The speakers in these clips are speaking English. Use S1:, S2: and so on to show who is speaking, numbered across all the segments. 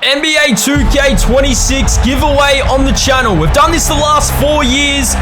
S1: NBA 2K26 giveaway on the channel. We've done this the last 4 years,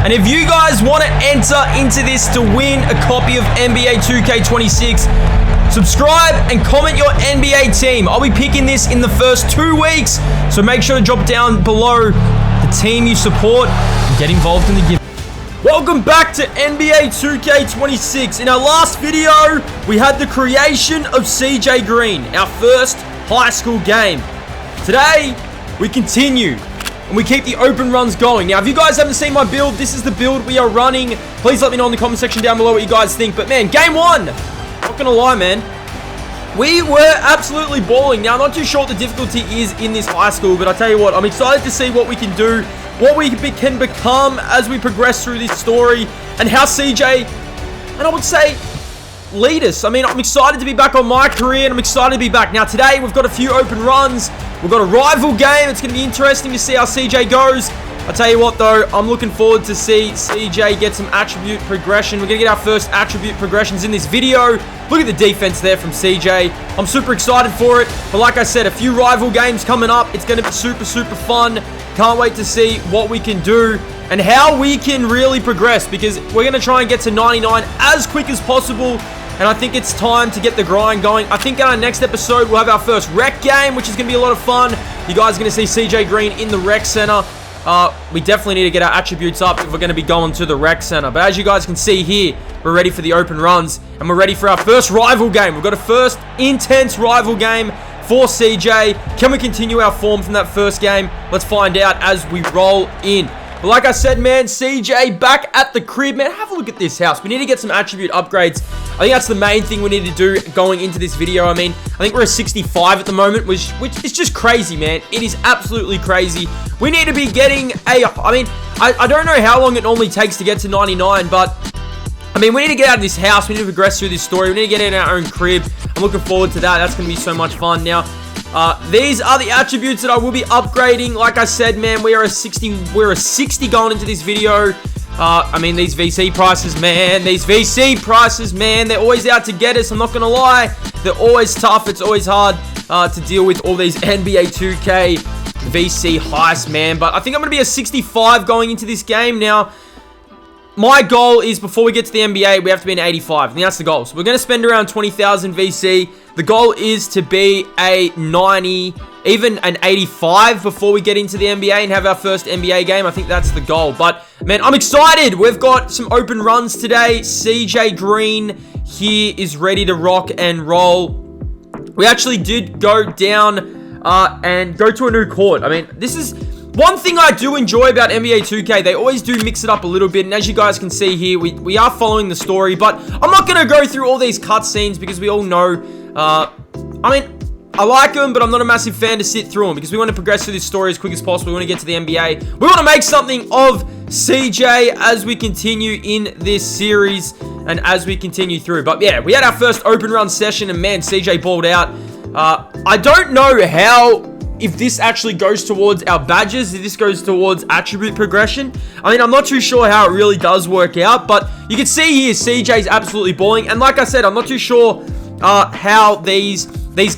S1: and if you guys want to enter into this to win a copy of NBA 2K26, subscribe and comment your NBA team. I'll be picking this in the first 2 weeks, so make sure to drop down below the team you support and get involved in the giveaway. Welcome back to NBA 2K26. In our last video, we had the creation of CJ Green, our first high school game. Today, we continue and we keep the open runs going. Now, if you guys haven't seen my build, this is the build we are running. Please let me know in the comment section down below what you guys think. But man, game one, not gonna lie, man, we were absolutely balling. Now, I'm not too sure what the difficulty is in this high school, but I tell you what, I'm excited to see what we can do, what we can become as we progress through this story, and how CJ, and I would say, lead us. I mean, I'm excited to be back on my career, and I'm excited to be back. Now, today, we've got a few open runs. We've got a rival game. It's going to be interesting to see how CJ goes. I'll tell you what, though, I'm looking forward to see CJ get some attribute progression. We're going to get our first attribute progressions in this video. Look at the defense there from CJ. I'm super excited for it. But like I said, a few rival games coming up. It's going to be super, super fun. Can't wait to see what we can do and how we can really progress, because we're going to try and get to 99 as quick as possible. And I think it's time to get the grind going. I think in our next episode, we'll have our first rec game, which is going to be a lot of fun. You guys are going to see CJ Green in the rec center. We definitely need to get our attributes up if we're going to be going to the rec center. But as you guys can see here, we're ready for the open runs, and we're ready for our first rival game. We've got a first intense rival game for CJ. Can we continue our form from that first game? Let's find out as we roll in. But like I said, man, CJ back at the crib. Man, have a look at this house. We need to get some attribute upgrades. I think that's the main thing we need to do going into this video. I mean, I think we're a 65 at the moment, which is just crazy, man. It is absolutely crazy. We need to be getting a... I mean, I don't know how long it normally takes to get to 99, but... I mean, we need to get out of this house. We need to progress through this story. We need to get in our own crib. I'm looking forward to that. That's going to be so much fun. Now, these are the attributes that I will be upgrading. Like I said, man, we're a 60 going into this video. I mean, these VC prices, man. These VC prices, man. They're always out to get us. I'm not going to lie. They're always tough. It's always hard to deal with all these NBA 2K VC heists, man. But I think I'm going to be a 65 going into this game now. My goal is, before we get to the NBA, we have to be an 85. I think that's the goal. So we're going to spend around 20,000 VC. The goal is to be a 90, even an 85 before we get into the NBA and have our first NBA game. I think that's the goal. But, man, I'm excited. We've got some open runs today. CJ Green here is ready to rock and roll. We actually did go down and go to a new court. I mean, this is... one thing I do enjoy about NBA 2K, they always do mix it up a little bit, and as you guys can see here, we are following the story, but I'm not going to go through all these cutscenes because we all know, I mean, I like them, but I'm not a massive fan to sit through them because we want to progress through this story as quick as possible. We want to get to the NBA. We want to make something of CJ as we continue in this series and as we continue through. But yeah, we had our first open run session, and man, CJ balled out. I don't know how... if this actually goes towards our badges, if this goes towards attribute progression. I mean, I'm not too sure how it really does work out, but you can see here, CJ's absolutely balling. And like I said, I'm not too sure how these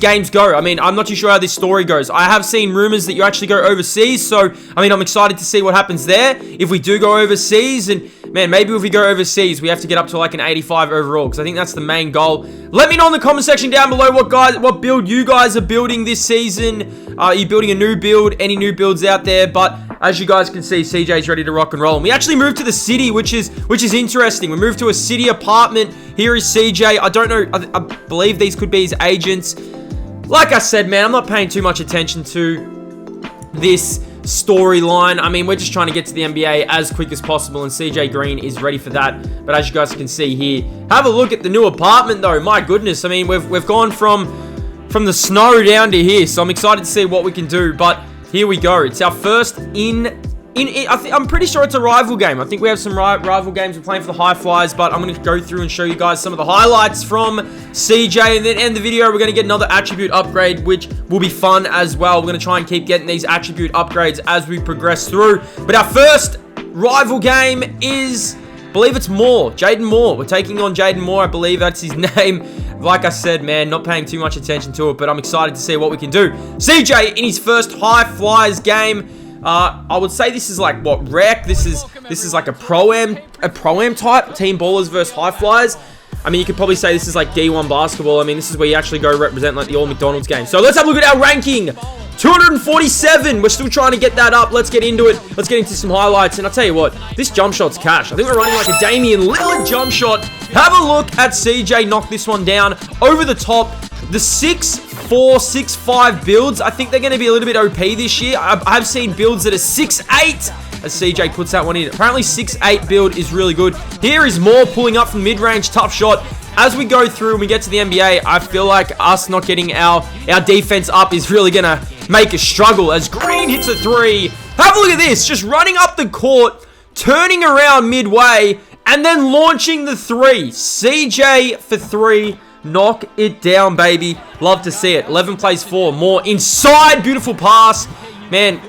S1: games go. I mean, I'm not too sure how this story goes. I have seen rumors that you actually go overseas, so, I mean, I'm excited to see what happens there. If we do go overseas, and, man, maybe if we go overseas, we have to get up to, like, an 85 overall, because I think that's the main goal. Let me know in the comment section down below what build you guys are building this season. Are you building a new build? Any new builds out there? But as you guys can see, CJ's ready to rock and roll. And we actually moved to the city, which is interesting. We moved to a city apartment. Here is CJ. I don't know. I believe these could be his agents. Like I said, man, I'm not paying too much attention to this storyline. I mean, we're just trying to get to the NBA as quick as possible, and CJ Green is ready for that. But as you guys can see here, have a look at the new apartment, though. My goodness. I mean, we've gone from the snow down to here, so I'm excited to see what we can do. But here we go. It's our first I'm pretty sure it's a rival game. I think we have some rival games. We're playing for the High Flyers, but I'm going to go through and show you guys some of the highlights from CJ, and then end the video. We're going to get another attribute upgrade, which will be fun as well. We're going to try and keep getting these attribute upgrades as we progress through. But our first rival game is, I believe it's Moore, Jaden Moore. We're taking on Jaden Moore. I believe that's his name. like I said, man, not paying too much attention to it, but I'm excited to see what we can do. CJ in his first high flyers game. I would say this is like what rec. This is like a pro-am type team ballers versus high flyers. I mean, you could probably say this is like D1 basketball. I mean, this is where you actually go represent like the old McDonald's game. So let's have a look at our ranking. 247. We're still trying to get that up. Let's get into it. Let's get into some highlights. And I'll tell you what, this jump shot's cash. I think we're running like a Damian Lillard jump shot. Have a look at CJ knock this one down over the top. The 6'4", 6'5" builds, I think they're going to be a little bit OP this year. I've seen builds that are 6'8", as CJ puts that one in. Apparently 6'8" build is really good. Here is Moore pulling up from mid-range, tough shot. As we go through and we get to the NBA, I feel like us not getting our defense up is really going to make a struggle as Green hits a 3. Have a look at this, just running up the court, turning around midway, and then launching the 3. CJ for 3. Knock it down, baby. Love to see it. 11 plays 4. More inside. Beautiful pass. Man,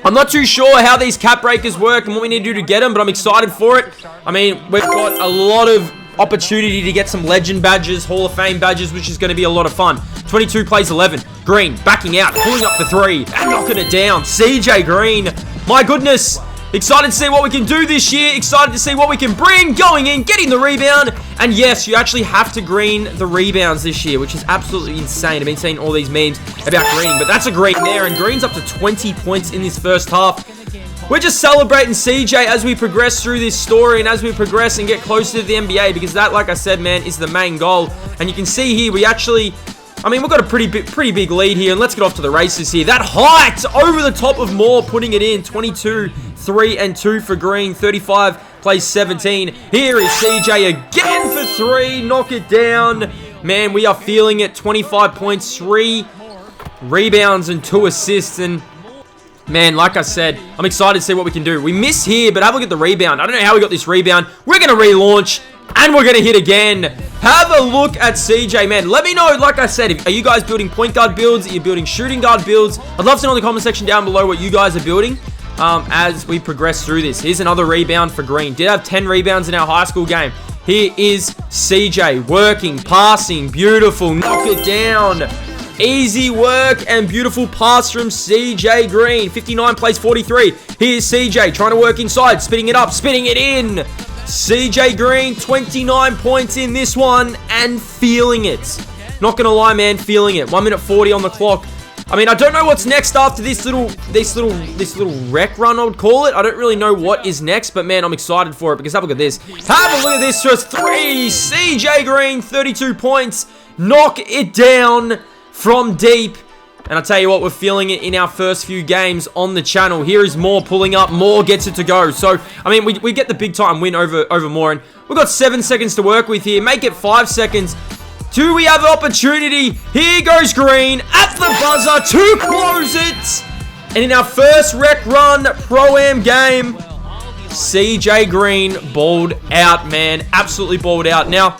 S1: I'm not too sure how these cap breakers work and what we need to do to get them, but I'm excited for it. I mean, we've got a lot of opportunity to get some legend badges, Hall of Fame badges, which is going to be a lot of fun. 22 plays 11. Green backing out, pulling up for 3, and knocking it down. CJ Green. My goodness. Excited to see what we can do this year. Excited to see what we can bring. Going in, getting the rebound. And yes, you actually have to green the rebounds this year, which is absolutely insane. I've been seeing all these memes about greening, but that's a green there. And Green's up to 20 points in this first half. We're just celebrating CJ as we progress through this story and as we progress and get closer to the NBA, because that, like I said, man, is the main goal. And you can see here, we actually... I mean, we've got a pretty big lead here, and let's get off to the races here. That height over the top of Moore, putting it in. 22, 3, and 2 for Green. 35 plays 17. Here is CJ again for 3. Knock it down. Man, we are feeling it. 25 points, 3 rebounds, and 2 assists. And man, like I said, I'm excited to see what we can do. We miss here, but have a look at the rebound. I don't know how we got this rebound. We're going to relaunch, and we're going to hit again. Have a look at CJ, man. Let me know, like I said, are you guys building point guard builds? Are you building shooting guard builds? I'd love to know in the comment section down below what you guys are building as we progress through this. Here's another rebound for Green. Did have 10 rebounds in our high school game. Here is CJ working, passing, beautiful. Knock it down. Easy work and beautiful pass from CJ Green. 59 plays 43. Here's CJ trying to work inside, spinning it up, spinning it in. CJ Green, 29 points in this one and feeling it. Not gonna lie, man, feeling it. 1 minute 40 on the clock. I mean, I don't know what's next after this little rec run, I would call it. I don't really know what is next, but man, I'm excited for it because have a look at this. Have a look at this, just 3. CJ Green, 32 points. Knock it down from deep. And I'll tell you what, we're feeling it in our first few games on the channel. Here is Moore pulling up. Moore gets it to go. So, I mean, we get the big time win over Moore. And we've got 7 seconds to work with here. Make it 5 seconds. Do we have an opportunity? Here goes Green at the buzzer to close it. And in our first rec run Pro-Am game, CJ Green balled out, man. Absolutely balled out. Now,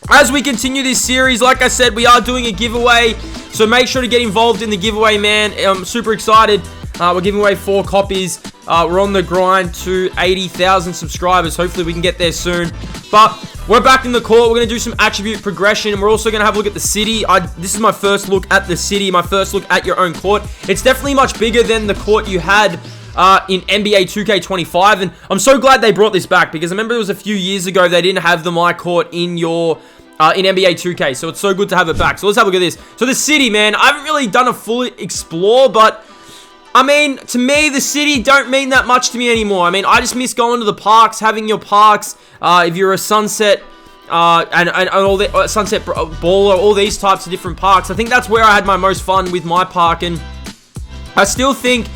S1: as we continue this series, like I said, we are doing a giveaway. So make sure to get involved in the giveaway, man. I'm super excited. We're giving away 4 copies. We're on the grind to 80,000 subscribers. Hopefully we can get there soon. But we're back in the court. We're going to do some attribute progression. And we're also going to have a look at the city. This is my first look at the city. My first look at your own court. It's definitely much bigger than the court you had in NBA 2K25. And I'm so glad they brought this back, because I remember it was a few years ago they didn't have the My Court in your... in NBA 2K, so it's so good to have it back. So let's have a look at this. So the city, man, I haven't really done a full explore, but I mean, to me, the city don't mean that much to me anymore. I mean, I just miss going to the parks, having your parks. If you're a Sunset and all the Sunset Baller, all these types of different parks, I think that's where I had my most fun with my park. And I still think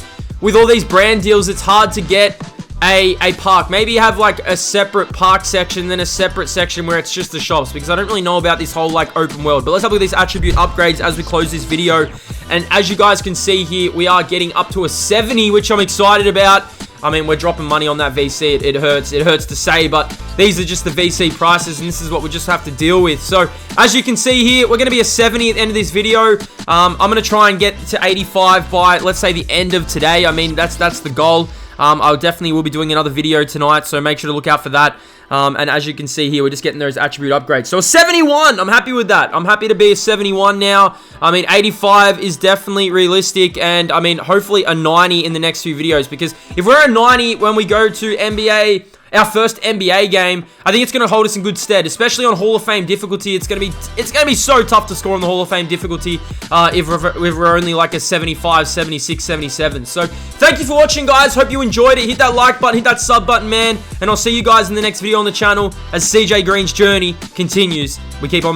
S1: with all these brand deals, it's hard to get a park. Maybe you have like a separate park section, then a separate section where it's just the shops, because I don't really know about this whole like open world. But let's have a look at these attribute upgrades as we close this video. And as you guys can see here, we are getting up to a 70, which I'm excited about. I mean, we're dropping money on that VC. It hurts to say, but these are just the VC prices, and this is what we just have to deal with. So as you can see here, we're going to be a 70 at the end of this video. I'm going to try and get to 85 by, let's say, the end of today. I mean, that's the goal. I definitely will be doing another video tonight, so make sure to look out for that. And as you can see here, we're just getting those attribute upgrades. So a 71, I'm happy with that. I'm happy to be a 71 now. I mean, 85 is definitely realistic, and I mean, hopefully a 90 in the next few videos, because if we're a 90 when we go to NBA, our first NBA game, I think it's going to hold us in good stead, especially on Hall of Fame difficulty. It's going to be so tough to score on the Hall of Fame difficulty if we're only like a 75, 76, 77. So thank you for watching, guys. Hope you enjoyed it. Hit that like button, hit that sub button, man, and I'll see you guys in the next video on the channel as CJ Green's journey continues. We keep on moving.